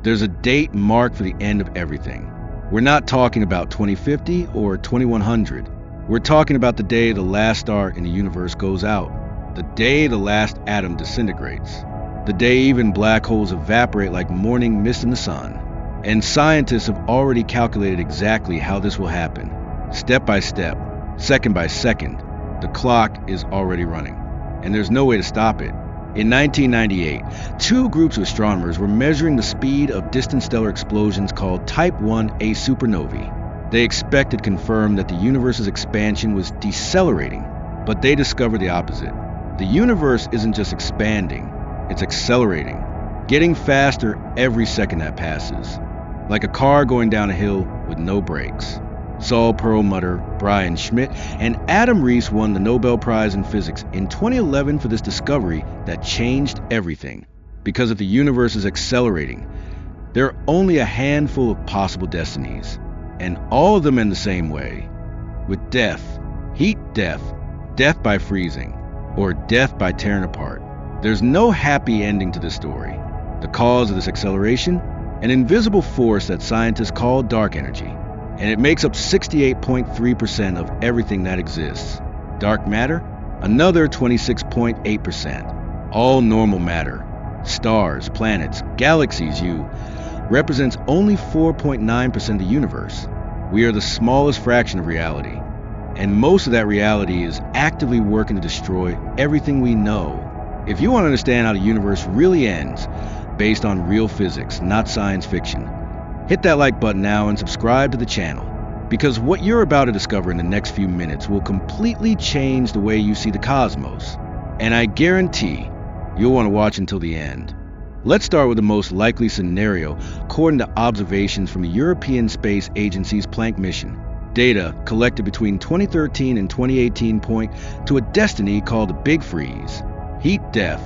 There's a date marked for the end of everything. We're not talking about 2050 or 2100. We're talking about the day the last star in the universe goes out. The day the last atom disintegrates. The day even black holes evaporate like morning mist in the sun. And scientists have already calculated exactly how this will happen. Step by step, second by second, the clock is already running. And there's no way to stop it. In 1998, two groups of astronomers were measuring the speed of distant stellar explosions called Type 1a supernovae. They expected to confirm that the universe's expansion was decelerating, but they discovered the opposite. The universe isn't just expanding, it's accelerating, getting faster every second that passes, like a car going down a hill with no brakes. Saul Perlmutter, Brian Schmidt, and Adam Rees won the Nobel Prize in Physics in 2011 for this discovery that changed everything. Because if the universe is accelerating, there are only a handful of possible destinies, and all of them end the same way, with death, heat death, death by freezing, or death by tearing apart. There's no happy ending to this story. The cause of this acceleration? An invisible force that scientists call dark energy, and it makes up 68.3% of everything that exists. Dark matter? Another 26.8%. All normal matter, stars, planets, galaxies, represents only 4.9% of the universe. We are the smallest fraction of reality, and most of that reality is actively working to destroy everything we know. If you want to understand how the universe really ends, based on real physics, not science fiction, hit that like button now and subscribe to the channel, because what you're about to discover in the next few minutes will completely change the way you see the cosmos, and I guarantee you'll want to watch until the end. Let's start with the most likely scenario according to observations from the European Space Agency's Planck mission. Data collected between 2013 and 2018 point to a destiny called the Big Freeze, heat death,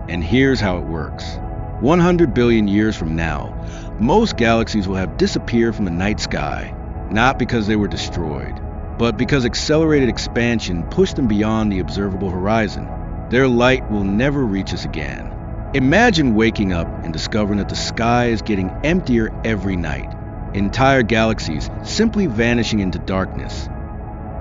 and here's how it works. 100 billion years from now, most galaxies will have disappeared from the night sky, not because they were destroyed, but because accelerated expansion pushed them beyond the observable horizon. Their light will never reach us again. Imagine waking up and discovering that the sky is getting emptier every night. Entire galaxies simply vanishing into darkness.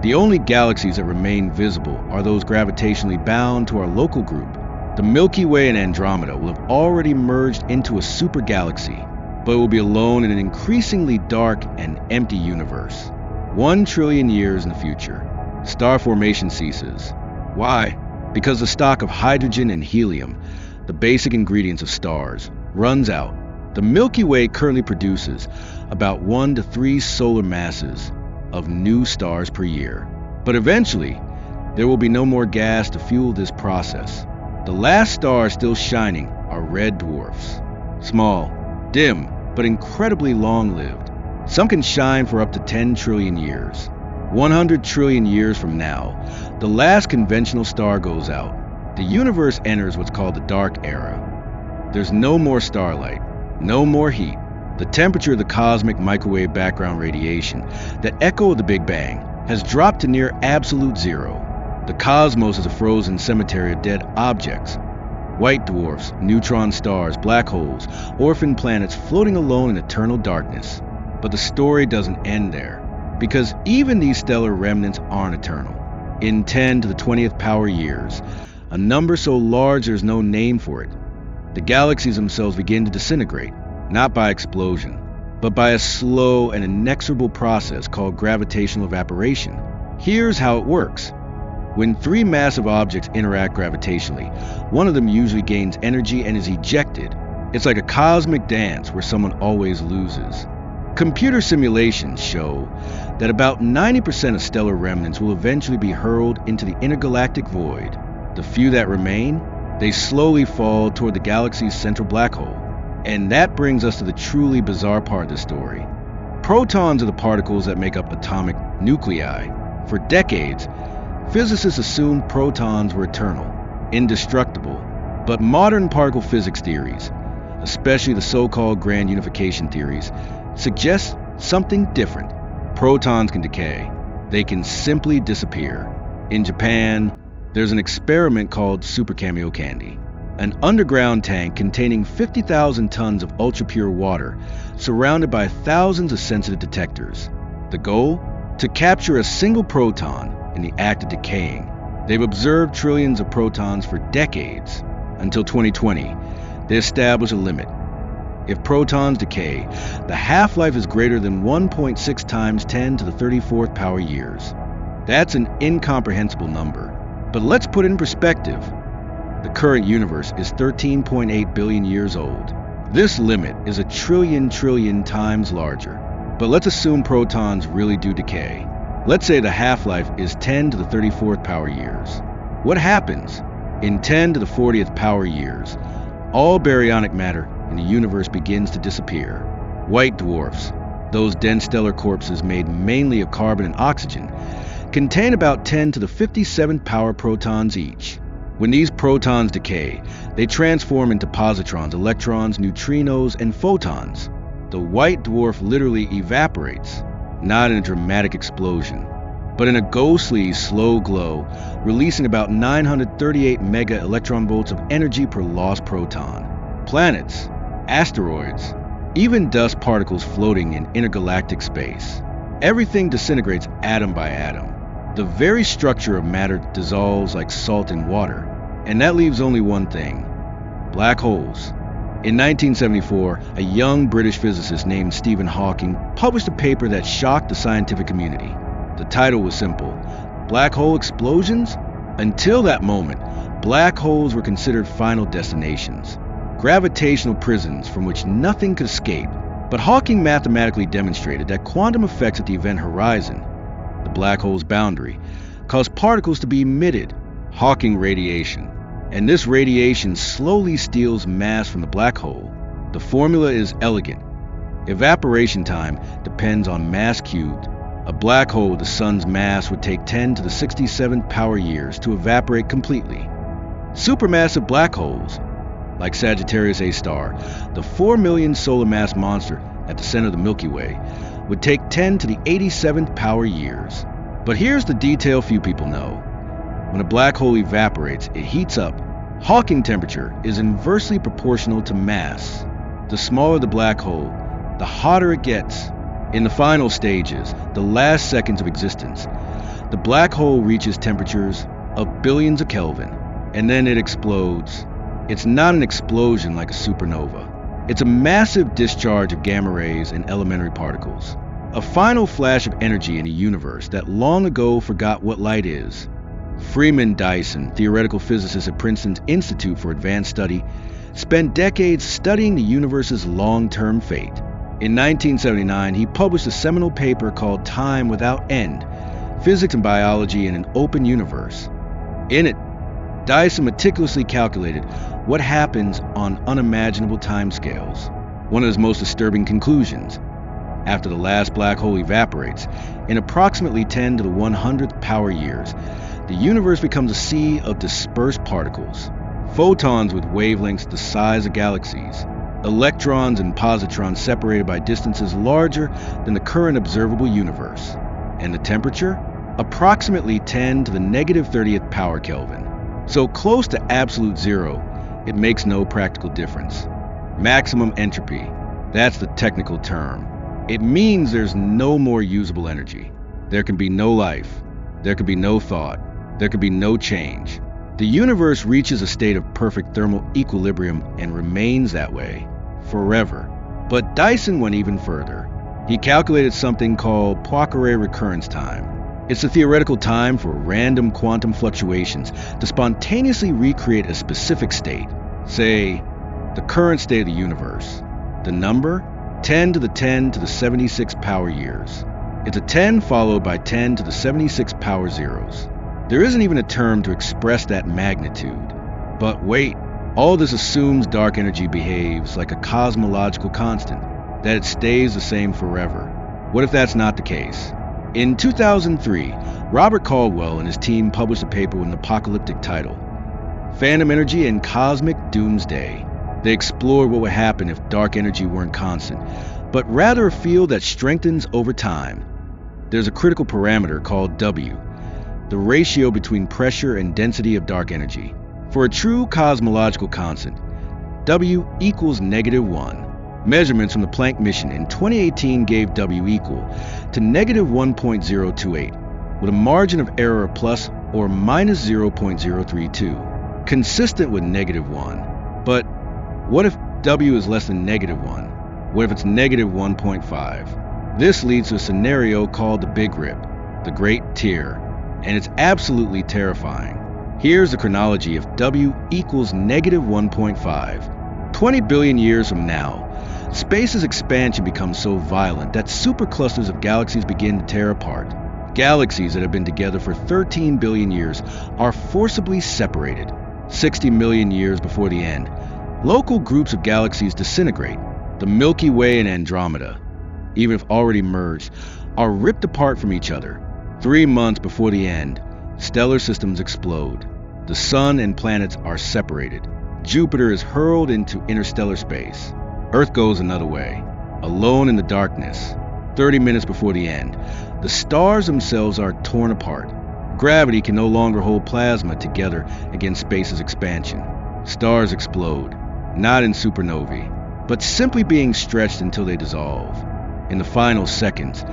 The only galaxies that remain visible are those gravitationally bound to our local group. The Milky Way and Andromeda will have already merged into a super galaxy, but it will be alone in an increasingly dark and empty universe. 1 trillion years in the future, star formation ceases. Why? Because the stock of hydrogen and helium, the basic ingredients of stars, runs out. The Milky Way currently produces about 1 to 3 solar masses of new stars per year. But eventually, there will be no more gas to fuel this process. The last stars still shining are red dwarfs. Small, dim, but incredibly long-lived. Some can shine for up to 10 trillion years. 100 trillion years from now, the last conventional star goes out. The universe enters what's called the dark era. There's no more starlight, no more heat. The temperature of the cosmic microwave background radiation, that echo of the Big Bang, has dropped to near absolute zero. The cosmos is a frozen cemetery of dead objects. White dwarfs, neutron stars, black holes, orphan planets floating alone in eternal darkness. But the story doesn't end there, because even these stellar remnants aren't eternal. In 10 to the 20th power years, a number so large there's no name for it, the galaxies themselves begin to disintegrate, not by explosion, but by a slow and inexorable process called gravitational evaporation. Here's how it works. When 3 massive objects interact gravitationally, one of them usually gains energy and is ejected. It's like a cosmic dance where someone always loses. Computer simulations show that about 90% of stellar remnants will eventually be hurled into the intergalactic void. The few that remain, they slowly fall toward the galaxy's central black hole. And that brings us to the truly bizarre part of the story. Protons are the particles that make up atomic nuclei. For decades, physicists assumed protons were eternal, indestructible. But modern particle physics theories, especially the so-called grand unification theories, suggest something different. Protons can decay. They can simply disappear. In Japan, there's an experiment called super cameo candy. an underground tank containing 50,000 tons of ultra-pure water, surrounded by thousands of sensitive detectors. The goal? To capture a single proton in the act of decaying. They've observed trillions of protons for decades. Until 2020, they established a limit. If protons decay, the half-life is greater than 1.6 times 10 to the 34th power years. That's an incomprehensible number. But let's put it in perspective. The current universe is 13.8 billion years old. This limit is a trillion times larger. But let's assume protons really do decay. Let's say the half-life is 10 to the 34th power years. What happens? In 10 to the 40th power years, all baryonic matter in the universe begins to disappear. White dwarfs, those dense stellar corpses made mainly of carbon and oxygen, contain about 10 to the 57th power protons each. When these protons decay, they transform into positrons, electrons, neutrinos, and photons. The white dwarf literally evaporates, not in a dramatic explosion, but in a ghostly, slow glow, releasing about 938 mega electron volts of energy per lost proton. Planets, asteroids, even dust particles floating in intergalactic space. Everything disintegrates atom by atom. The very structure of matter dissolves like salt in water, and that leaves only one thing: black holes. In 1974, a young British physicist named Stephen Hawking published a paper that shocked the scientific community. The title was simple: Black Hole Explosions? Until that moment, black holes were considered final destinations, gravitational prisons from which nothing could escape. But Hawking mathematically demonstrated that quantum effects at the event horizon, the black hole's boundary, cause particles to be emitted, Hawking radiation. And this radiation slowly steals mass from the black hole. The formula is elegant. Evaporation time depends on mass cubed. A black hole with the sun's mass would take 10 to the 67th power years to evaporate completely. Supermassive black holes, like Sagittarius A star, the 4 million solar mass monster at the center of the Milky Way, would take 10 to the 87th power years. But here's the detail few people know. When a black hole evaporates, it heats up. Hawking temperature is inversely proportional to mass. The smaller the black hole, the hotter it gets. In the final stages, the last seconds of existence, the black hole reaches temperatures of billions of Kelvin, and then it explodes. It's not an explosion like a supernova. It's a massive discharge of gamma rays and elementary particles. A final flash of energy in a universe that long ago forgot what light is. Freeman Dyson, theoretical physicist at Princeton's Institute for Advanced Study, spent decades studying the universe's long-term fate. In 1979, he published a seminal paper called Time Without End: Physics and Biology in an Open Universe. In it, Dyson meticulously calculated what happens on unimaginable timescales. One of his most disturbing conclusions: after the last black hole evaporates, in approximately 10 to the 100th power years, the universe becomes a sea of dispersed particles, photons with wavelengths the size of galaxies, electrons and positrons separated by distances larger than the current observable universe. And the temperature? Approximately 10 to the negative 30th power Kelvin. So close to absolute zero, it makes no practical difference. Maximum entropy, that's the technical term. It means there's no more usable energy. There can be no life. There can be no thought. There can be no change. The universe reaches a state of perfect thermal equilibrium and remains that way forever. But Dyson went even further. He calculated something called Poincare recurrence time. It's the theoretical time for random quantum fluctuations to spontaneously recreate a specific state. Say, the current state of the universe. The number? 10 to the 10 to the 76 power years. It's a 10 followed by 10 to the 76 power zeros. There isn't even a term to express that magnitude. But wait, all this assumes dark energy behaves like a cosmological constant, that it stays the same forever. What if that's not the case? In 2003, Robert Caldwell and his team published a paper with an apocalyptic title, Phantom Energy and Cosmic Doomsday. They explored what would happen if dark energy weren't constant, but rather a field that strengthens over time. There's a critical parameter called W, the ratio between pressure and density of dark energy. For a true cosmological constant, W equals -1. Measurements from the Planck mission in 2018 gave W equal to -1.028, with a margin of error of plus or minus 0.032, consistent with -1. But what if W is less than -1? What if it's -1.5? This leads to a scenario called the Big Rip, the Great Tear, and it's absolutely terrifying. Here's the chronology if W equals -1.5. 20 billion years from now, space's expansion becomes so violent that superclusters of galaxies begin to tear apart. Galaxies that have been together for 13 billion years are forcibly separated. 60 million years before the end, local groups of galaxies disintegrate. The Milky Way and Andromeda, even if already merged, are ripped apart from each other. 3 months before the end, stellar systems explode. The sun and planets are separated. Jupiter is hurled into interstellar space. Earth goes another way, alone in the darkness. 30 minutes before the end, the stars themselves are torn apart. Gravity can no longer hold plasma together against space's expansion. Stars explode, not in supernovae, but simply being stretched until they dissolve. In the final seconds,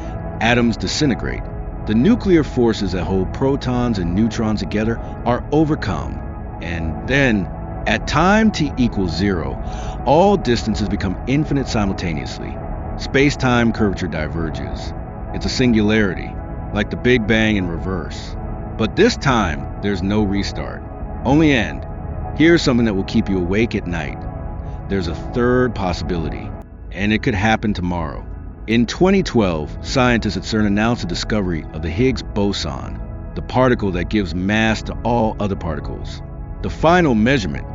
atoms disintegrate. The nuclear forces that hold protons and neutrons together are overcome. And then, at time t equals 0, all distances become infinite simultaneously. Space-time curvature diverges. It's a singularity, like the Big Bang in reverse. But this time, there's no restart, only end. Here's something that will keep you awake at night. There's a third possibility, and it could happen tomorrow. In 2012, scientists at CERN announced the discovery of the Higgs boson, the particle that gives mass to all other particles. The final measurement,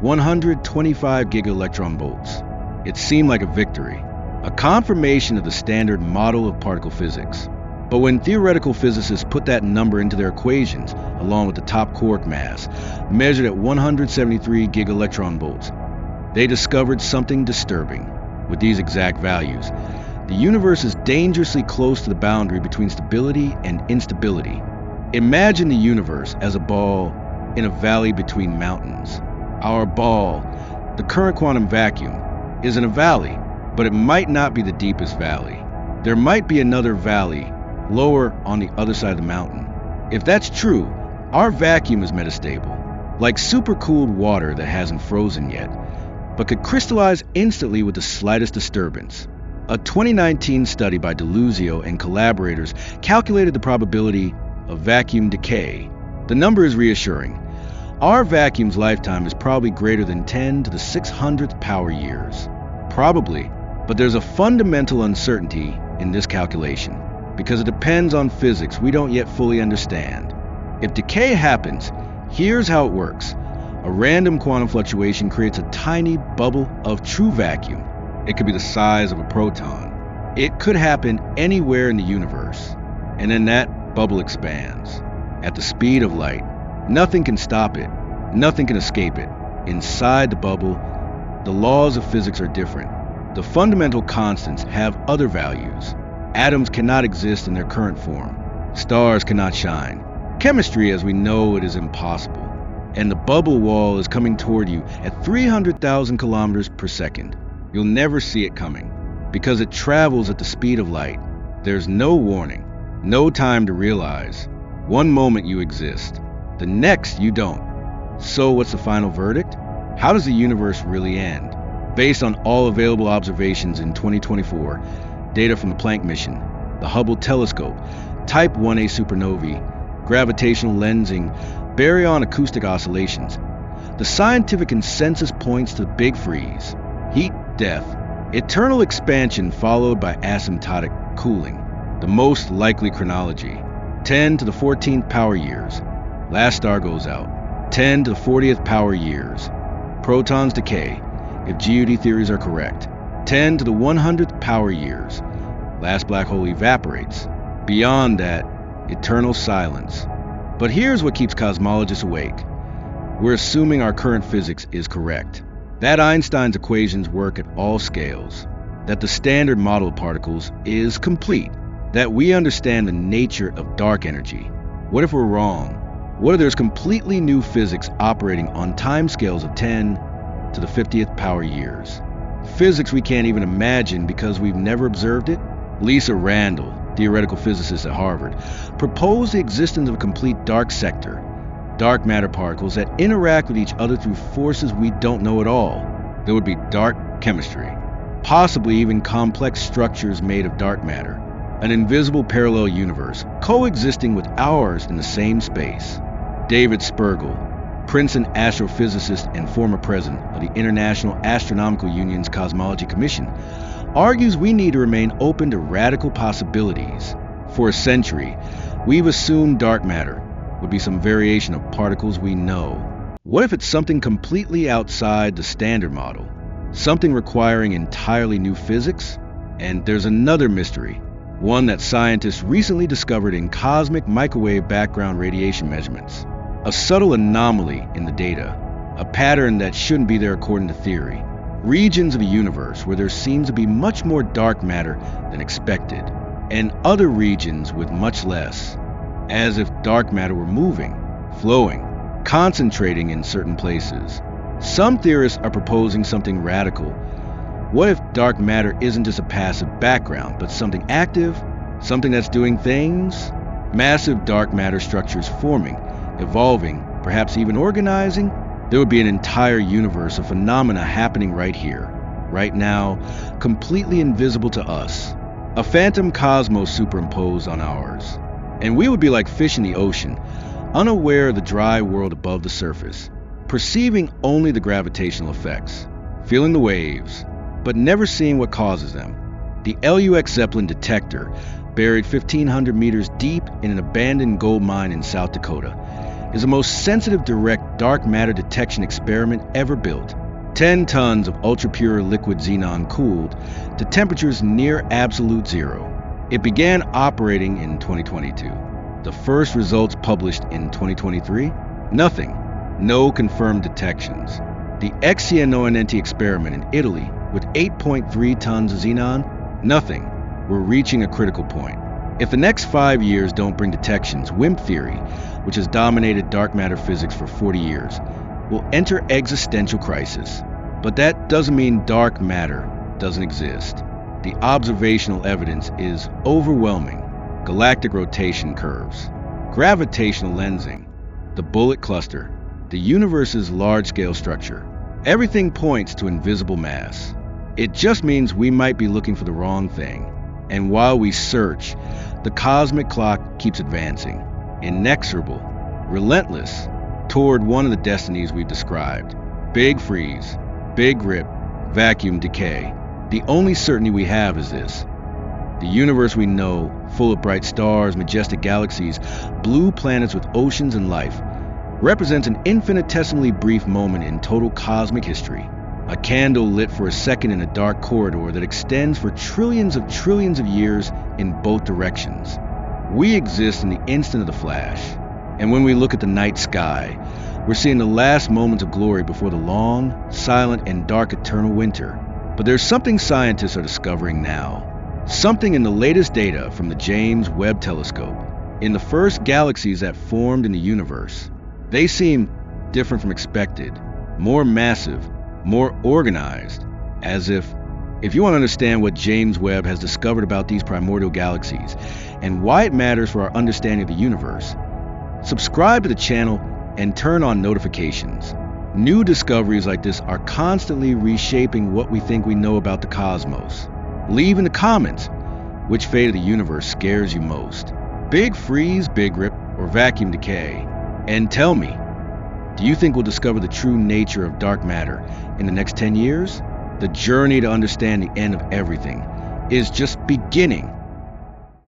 125 gigaelectron volts. It seemed like a victory, a confirmation of the standard model of particle physics. But when theoretical physicists put that number into their equations, along with the top quark mass, measured at 173 gigaelectron volts, they discovered something disturbing. With these exact values, the universe is dangerously close to the boundary between stability and instability. Imagine the universe as a ball in a valley between mountains. Our ball, the current quantum vacuum, is in a valley, but it might not be the deepest valley. There might be another valley, lower on the other side of the mountain. If that's true, our vacuum is metastable, like supercooled water that hasn't frozen yet, but could crystallize instantly with the slightest disturbance. A 2019 study by Deluzio and collaborators calculated the probability of vacuum decay. The number is reassuring. Our vacuum's lifetime is probably greater than 10 to the 600th power years. Probably, but there's a fundamental uncertainty in this calculation, because it depends on physics we don't yet fully understand. If decay happens, here's how it works. A random quantum fluctuation creates a tiny bubble of true vacuum. It could be the size of a proton. It could happen anywhere in the universe. And then that bubble expands. At the speed of light, nothing can stop it. Nothing can escape it. Inside the bubble, the laws of physics are different. The fundamental constants have other values. Atoms cannot exist in their current form. Stars cannot shine. Chemistry as we know it is impossible. And the bubble wall is coming toward you at 300,000 kilometers per second. You'll never see it coming, because it travels at the speed of light. There's no warning, no time to realize. One moment you exist, the next you don't. So what's the final verdict? How does the universe really end? Based on all available observations in 2024, data from the Planck mission, the Hubble telescope, Type 1a supernovae, gravitational lensing, baryon acoustic oscillations, the scientific consensus points to the Big Freeze. Heat, death, eternal expansion followed by asymptotic cooling, the most likely chronology. 10 to the 14th power years, last star goes out. 10 to the 40th power years, protons decay, if GUD theories are correct. 10 to the 100th power years, last black hole evaporates. Beyond that, eternal silence. But here's what keeps cosmologists awake. We're assuming our current physics is correct, that Einstein's equations work at all scales, that the standard model of particles is complete, that we understand the nature of dark energy. What if we're wrong? What if there's completely new physics operating on timescales of 10 to the 50th power years? Physics we can't even imagine because we've never observed it? Lisa Randall, theoretical physicist at Harvard, proposed the existence of a complete dark sector, dark matter particles that interact with each other through forces we don't know at all. There would be dark chemistry, possibly even complex structures made of dark matter, an invisible parallel universe coexisting with ours in the same space. David Spergel, Princeton astrophysicist and former president of the International Astronomical Union's Cosmology Commission, argues we need to remain open to radical possibilities. For a century, we've assumed dark matter would be some variation of particles we know. What if it's something completely outside the standard model? Something requiring entirely new physics? And there's another mystery, one that scientists recently discovered in cosmic microwave background radiation measurements. A subtle anomaly in the data, a pattern that shouldn't be there according to theory. Regions of the universe where there seems to be much more dark matter than expected, and other regions with much less, as if dark matter were moving, flowing, concentrating in certain places. Some theorists are proposing something radical. What if dark matter isn't just a passive background, but something active, something that's doing things? Massive dark matter structures forming, evolving, perhaps even organizing? There would be an entire universe of phenomena happening right here, right now, completely invisible to us. A phantom cosmos superimposed on ours. And we would be like fish in the ocean, unaware of the dry world above the surface, perceiving only the gravitational effects, feeling the waves, but never seeing what causes them. The LUX Zeppelin detector, buried 1,500 meters deep in an abandoned gold mine in South Dakota, is the most sensitive direct dark matter detection experiment ever built. 10 tons of ultra-pure liquid xenon cooled to temperatures near absolute zero. It began operating in 2022. The first results published in 2023? Nothing. No confirmed detections. The XCNONNT experiment in Italy with 8.3 tons of xenon? Nothing. We're reaching a critical point. If the next 5 years don't bring detections, WIMP theory, which has dominated dark matter physics for 40 years, will enter existential crisis. But that doesn't mean dark matter doesn't exist. The observational evidence is overwhelming. Galactic rotation curves, gravitational lensing, the bullet cluster, the universe's large-scale structure. Everything points to invisible mass. It just means we might be looking for the wrong thing. And while we search, the cosmic clock keeps advancing, inexorable, relentless, toward one of the destinies we've described. Big freeze, big rip, vacuum decay. The only certainty we have is this. The universe we know, full of bright stars, majestic galaxies, blue planets with oceans and life, represents an infinitesimally brief moment in total cosmic history. A candle lit for a second in a dark corridor that extends for trillions of years in both directions. We exist in the instant of the flash. And when we look at the night sky, we're seeing the last moments of glory before the long, silent, and dark eternal winter. But there's something scientists are discovering now. Something in the latest data from the James Webb Telescope. In the first galaxies that formed in the universe, they seem different from expected, more massive, more organized, as if you want to understand what James Webb has discovered about these primordial galaxies and why it matters for our understanding of the universe, subscribe to the channel and turn on notifications. New discoveries like this are constantly reshaping what we think we know about the cosmos. Leave in the comments which fate of the universe scares you most. Big freeze, big rip, or vacuum decay. And tell me, do you think we'll discover the true nature of dark matter in the next 10 years? The journey to understand the end of everything is just beginning.